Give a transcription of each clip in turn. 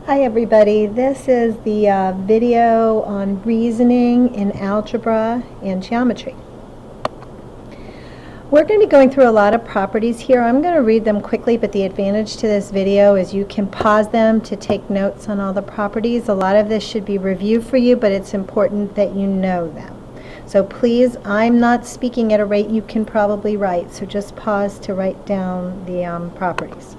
Hi everybody, this is the video on reasoning in algebra and geometry. We're going to be going through a lot of properties here. I'm going to read them quickly, but the advantage to this video is you can pause them to take notes on all the properties. A lot of this should be review for you, but it's important that you know them. So please, I'm not speaking at a rate you can probably write, so just pause to write down the properties.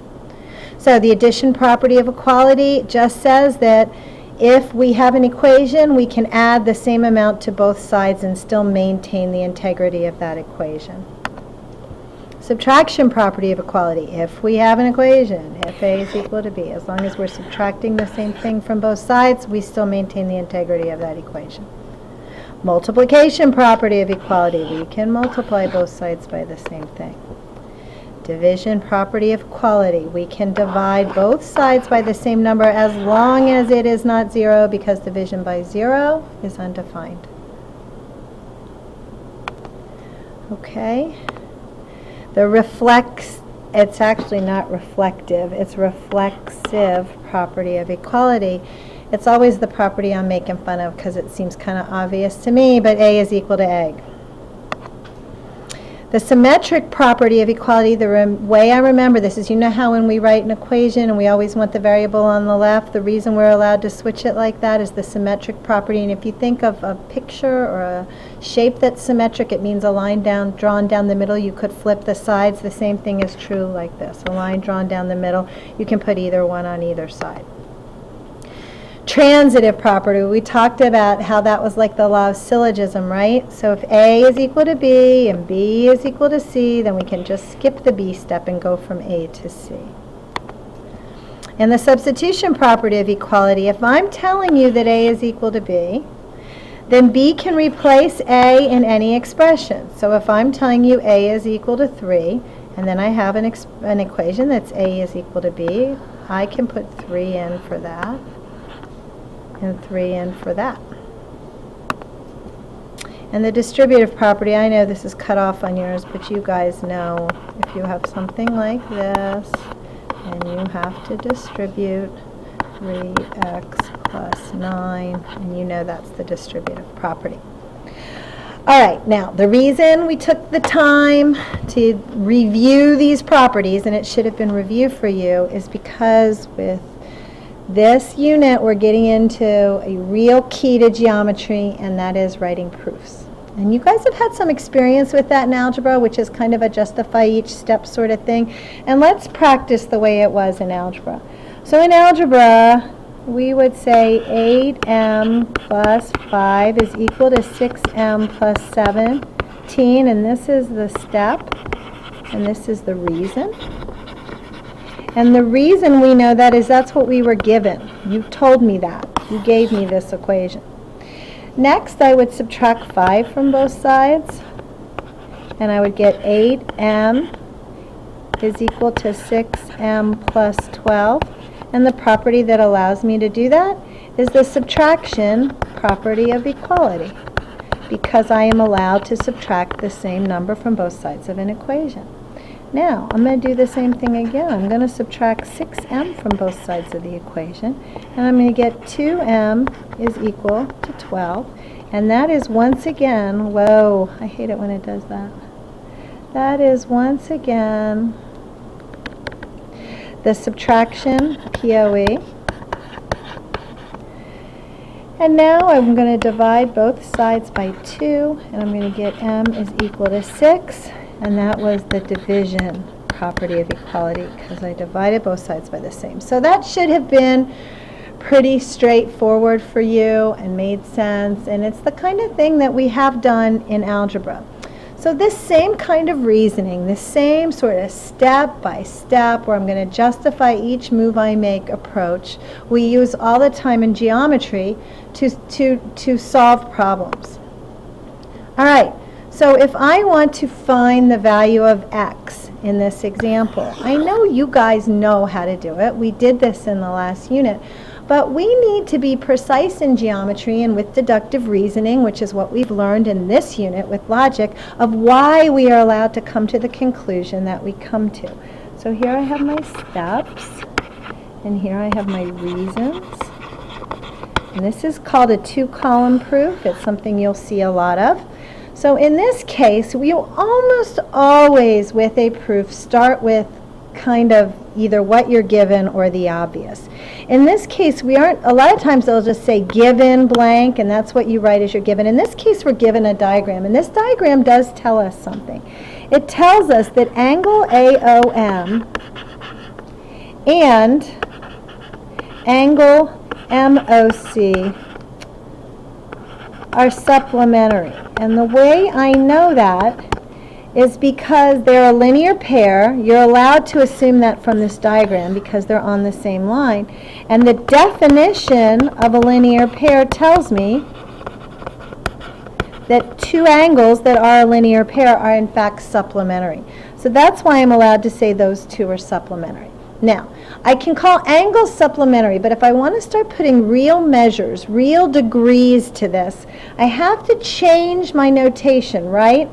So the addition property of equality just says that if we have an equation, we can add the same amount to both sides and still maintain the integrity of that equation. Subtraction property of equality. If we have an equation, if A is equal to B, as long as we're subtracting the same thing from both sides, we still maintain the integrity of that equation. Multiplication property of equality. We can multiply both sides by the same thing. Division property of equality. We can divide both sides by the same number as long as it is not 0, because division by 0 is undefined. Okay. It's actually not reflective, it's reflexive property of equality. It's always the property I'm making fun of because it seems kind of obvious to me, but A is equal to A. The symmetric property of equality, the way I remember this is, you know how when we write an equation and we always want the variable on the left, the reason we're allowed to switch it like that is the symmetric property. And if you think of a picture or a shape that's symmetric, it means a line drawn down the middle. You could flip the sides. The same thing is true like this. A line drawn down the middle. You can put either one on either side. Transitive property, we talked about how that was like the law of syllogism, right? So if A is equal to B and B is equal to C, then we can just skip the B step and go from A to C. And the substitution property of equality, if I'm telling you that A is equal to B, then B can replace A in any expression. So if I'm telling you A is equal to 3, and then I have an equation that's A is equal to B, I can put 3 in for that. And 3 in for that. And the distributive property, I know this is cut off on yours, but you guys know if you have something like this and you have to distribute 3x plus 9, and you know that's the distributive property. All right, now the reason we took the time to review these properties, and it should have been review for you, is because with this unit, we're getting into a real key to geometry, and that is writing proofs. And you guys have had some experience with that in algebra, which is kind of a justify each step sort of thing. And let's practice the way it was in algebra. So in algebra, we would say 8m plus 5 is equal to 6m plus 17. And this is the step, and this is the reason. And the reason we know that is that's what we were given. You told me that. You gave me this equation. Next, I would subtract 5 from both sides, and I would get 8m is equal to 6m plus 12. And the property that allows me to do that is the subtraction property of equality, because I am allowed to subtract the same number from both sides of an equation. Now, I'm going to do the same thing again. I'm going to subtract 6m from both sides of the equation, and I'm going to get 2m is equal to 12. And that is once again, whoa, I hate it when it does that. That is once again the subtraction POE. And now I'm going to divide both sides by 2, and I'm going to get m is equal to 6. And that was the division property of equality, because I divided both sides by the same. So that should have been pretty straightforward for you and made sense. And it's the kind of thing that we have done in algebra. So this same kind of reasoning, this same sort of step by step where I'm going to justify each move I make approach, we use all the time in geometry to solve problems. All right. So if I want to find the value of x in this example, I know you guys know how to do it. We did this in the last unit. But we need to be precise in geometry and with deductive reasoning, which is what we've learned in this unit with logic, of why we are allowed to come to the conclusion that we come to. So here I have my steps. and here I have my reasons. And this is called a two-column proof. It's something you'll see a lot of. So in this case, we'll almost always with a proof start with kind of either what you're given or the obvious. In this case, we aren't, a lot of times they'll just say given blank, and that's what you write as your given. In this case, we're given a diagram, and this diagram does tell us something. It tells us that angle AOM and angle MOC are supplementary. And the way I know that is because they're a linear pair. You're allowed to assume that from this diagram because they're on the same line. And the definition of a linear pair tells me that two angles that are a linear pair are in fact supplementary. So that's why I'm allowed to say those two are supplementary. Now, I can call angles supplementary, but if I want to start putting real measures, real degrees to this, I have to change my notation, right?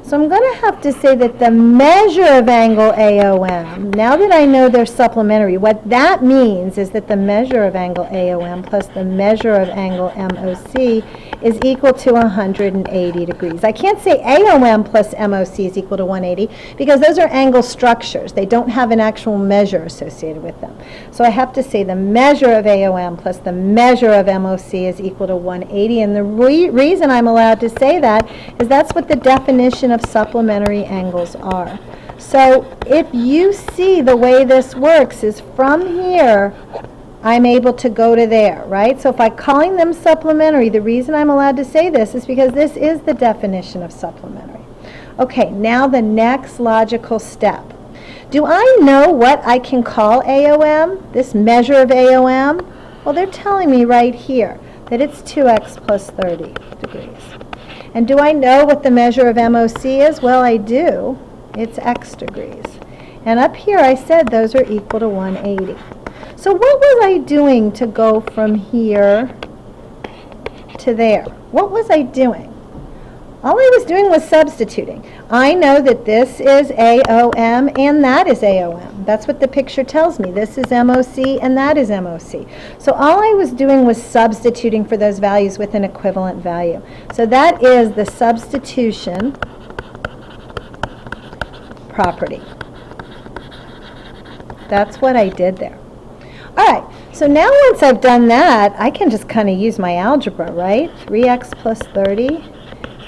So I'm going to have to say that the measure of angle AOM, now that I know they're supplementary, what that means is that the measure of angle AOM plus the measure of angle MOC is equal to 180 degrees. I can't say AOM plus MOC is equal to 180 because those are angle structures. They don't have an actual measure associated with them. So I have to say the measure of AOM plus the measure of MOC is equal to 180. And the reason I'm allowed to say that is that's what the definition of supplementary angles are. So if you see the way this works is from here, I'm able to go to there, right? So if I'm calling them supplementary, the reason I'm allowed to say this is because this is the definition of supplementary. Okay, now the next logical step. Do I know what I can call AOM, this measure of AOM? Well, they're telling me right here that it's 2x plus 30 degrees. And do I know what the measure of MOC is? Well, I do. It's x degrees. And up here I said those are equal to 180. So what was I doing to go from here to there? What was I doing? All I was doing was substituting. I know that this is AOM and that is AOM. That's what the picture tells me. This is MOC and that is MOC. So all I was doing was substituting for those values with an equivalent value. So that is the substitution property. That's what I did there. All right, so now once I've done that, I can just kind of use my algebra, right? 3x plus 30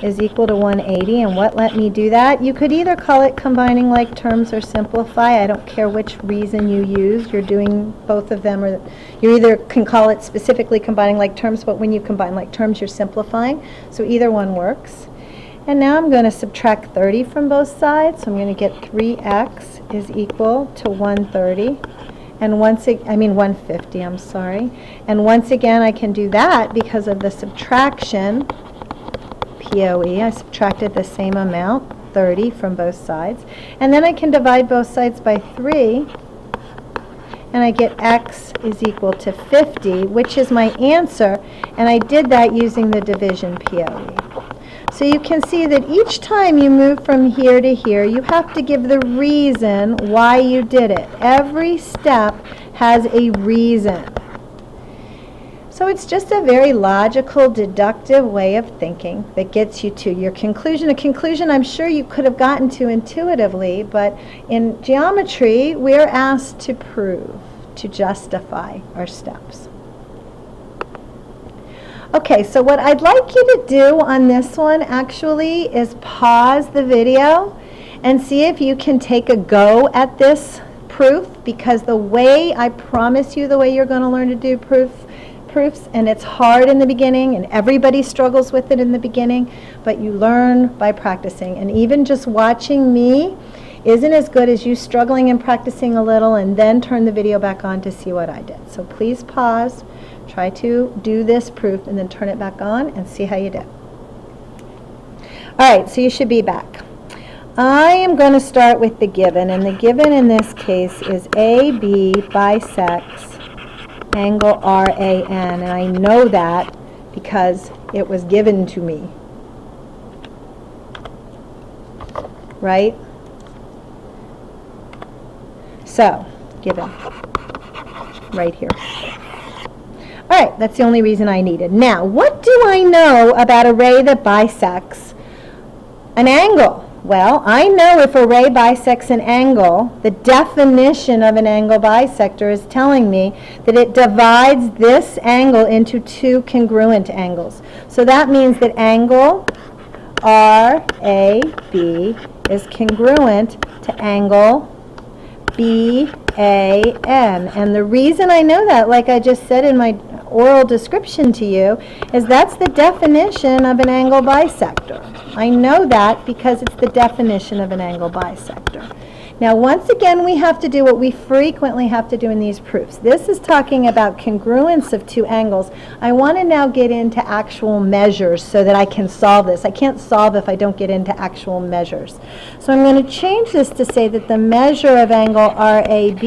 is equal to 180, and what let me do that? You could either call it combining like terms or simplify. I don't care which reason you use. You're doing both of them, or you either can call it specifically combining like terms, but when you combine like terms, you're simplifying. So either one works. And now I'm going to subtract 30 from both sides. So I'm going to get 3x is equal to 130. And 150, I'm sorry. And once again, I can do that because of the subtraction, POE. I subtracted the same amount, 30, from both sides. And then I can divide both sides by 3, and I get x is equal to 50, which is my answer. And I did that using the division POE. So you can see that each time you move from here to here, you have to give the reason why you did it. Every step has a reason. So it's just a very logical, deductive way of thinking that gets you to your conclusion. A conclusion I'm sure you could have gotten to intuitively, but in geometry, we're asked to prove, to justify our steps. Okay, so what I'd like you to do on this one actually is pause the video and see if you can take a go at this proof, because the way, I promise you, the way you're going to learn to do proofs, and it's hard in the beginning, and everybody struggles with it in the beginning, but you learn by practicing. And even just watching me isn't as good as you struggling and practicing a little and then turn the video back on to see what I did. So please pause. Try to do this proof and then turn it back on and see how you did. All right, so you should be back. I am going to start with the given, and the given in this case is AB bisects angle RAN, and I know that because it was given to me, right? So, given. right here. All right, that's the only reason I need it. Now, what do I know about a ray that bisects an angle? Well, I know if a ray bisects an angle, the definition of an angle bisector is telling me that it divides this angle into two congruent angles. So that means that angle RAB is congruent to angle BAN. And the reason I know that, like I just said in my oral description to you, is that's the definition of an angle bisector. I know that because it's the definition of an angle bisector. Now, once again, we have to do what we frequently have to do in these proofs. This is talking about congruence of two angles. I want to now get into actual measures so that I can solve this. I can't solve if I don't get into actual measures. So I'm going to change this to say that the measure of angle RAB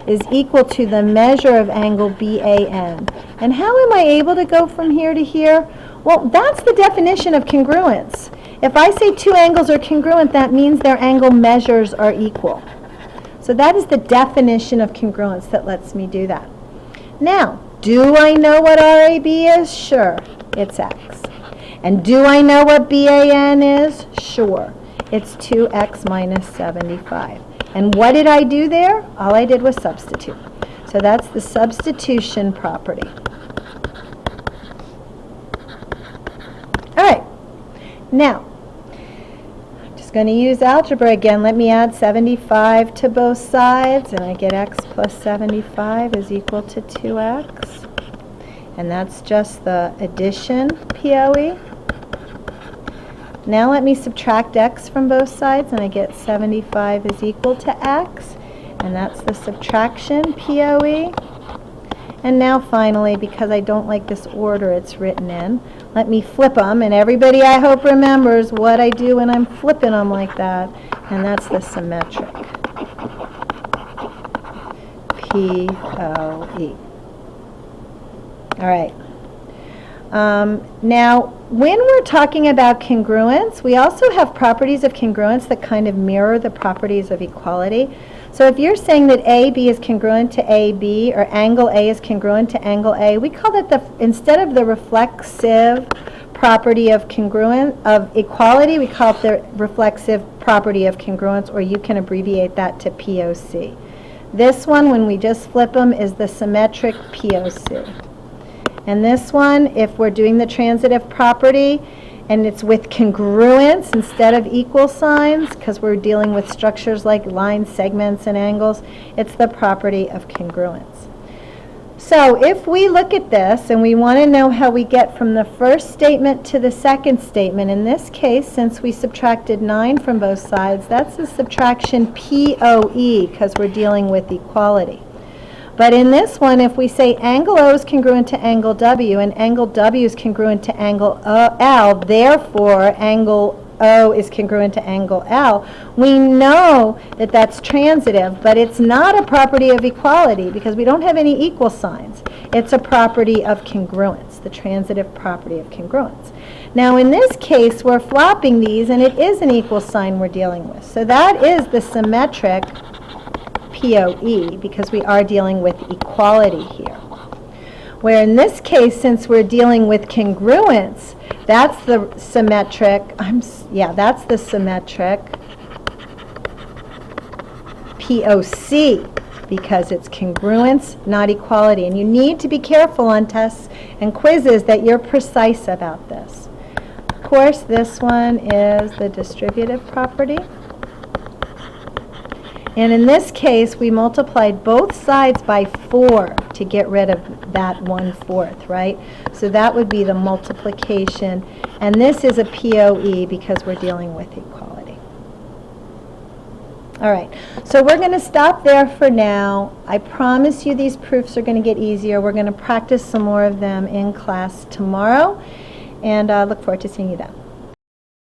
is equal to the measure of angle BAN. And how am I able to go from here to here? Well, that's the definition of congruence. If I say two angles are congruent, that means their angle measures are equal. So that is the definition of congruence that lets me do that. Now, do I know what RAB is? Sure, it's x. And do I know what BAN is? Sure, it's 2x minus 75. And what did I do there? All I did was substitute. So that's the substitution property. All right, now, I'm just going to use algebra again. Let me add 75 to both sides, and I get x plus 75 is equal to 2x. And that's just the addition POE. Now let me subtract x from both sides, and I get 75 is equal to x. And that's the subtraction POE. And now finally, because I don't like this order it's written in, let me flip them. And everybody, I hope, remembers what I do when I'm flipping them like that. And that's the symmetric POE. All right. Now, when we're talking about congruence, we also have properties of congruence that kind of mirror the properties of equality. So if you're saying that AB is congruent to AB, or angle A is congruent to angle A, we call that instead of the reflexive property of equality, we call it the reflexive property of congruence, or you can abbreviate that to POC. This one, when we just flip them, is the symmetric POC. And this one, if we're doing the transitive property, and it's with congruence instead of equal signs, because we're dealing with structures like lines, segments, and angles, it's the property of congruence. So if we look at this and we want to know how we get from the first statement to the second statement, in this case, since we subtracted 9 from both sides, that's the subtraction POE, because we're dealing with equality. But in this one, if we say angle O is congruent to angle W, and angle W is congruent to angle L, therefore angle O is congruent to angle L, we know that that's transitive, but it's not a property of equality because we don't have any equal signs. It's a property of congruence, the transitive property of congruence. Now in this case, we're flopping these, and it is an equal sign we're dealing with. So that is the symmetric POE, because we are dealing with equality here. Where in this case, since we're dealing with congruence, that's the symmetric, that's the symmetric POC, because it's congruence, not equality. And you need to be careful on tests and quizzes that you're precise about this. Of course, this one is the distributive property. And in this case, we multiplied both sides by 4 to get rid of that 1/4, right? So that would be the multiplication. And this is a POE because we're dealing with equality. All right, so we're going to stop there for now. I promise you these proofs are going to get easier. We're going to practice some more of them in class tomorrow. And I look forward to seeing you then.